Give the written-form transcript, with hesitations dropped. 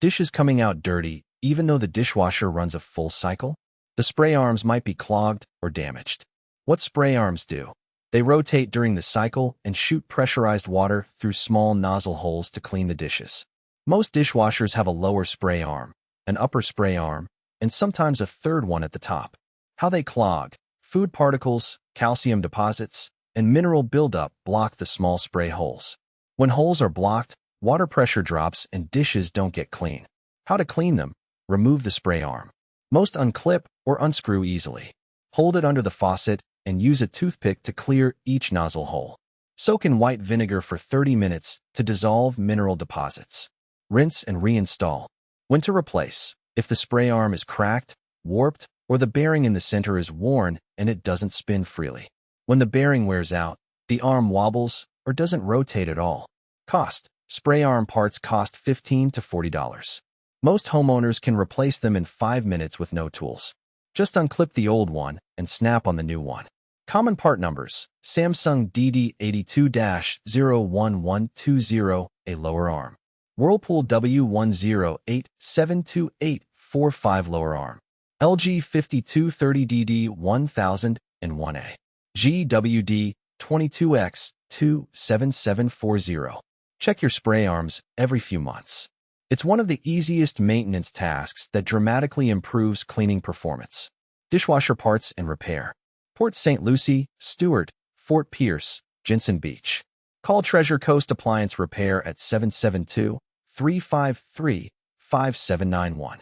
Dishes coming out dirty, even though the dishwasher runs a full cycle? The spray arms might be clogged or damaged. What spray arms do? They rotate during the cycle and shoot pressurized water through small nozzle holes to clean the dishes. Most dishwashers have a lower spray arm, an upper spray arm, and sometimes a third one at the top. How they clog: food particles, calcium deposits, and mineral buildup block the small spray holes. When holes are blocked, water pressure drops and dishes don't get clean. How to clean them: remove the spray arm. Most unclip or unscrew easily. Hold it under the faucet and use a toothpick to clear each nozzle hole. Soak in white vinegar for 30 minutes to dissolve mineral deposits. Rinse and reinstall. When to replace: if the spray arm is cracked, warped, or the bearing in the center is worn and it doesn't spin freely. When the bearing wears out, the arm wobbles, or doesn't rotate at all. Cost: spray arm parts cost $15 to $40. Most homeowners can replace them in 5 minutes with no tools. Just unclip the old one and snap on the new one. Common part numbers: Samsung DD82-01120, a lower arm. Whirlpool W10872845, lower arm. LG 5230DD1001A. GWD 22X27740. Check your spray arms every few months. It's one of the easiest maintenance tasks that dramatically improves cleaning performance. Dishwasher parts and repair. Port St. Lucie, Stewart, Fort Pierce, Jensen Beach. Call Treasure Coast Appliance Repair at 772-353-5791.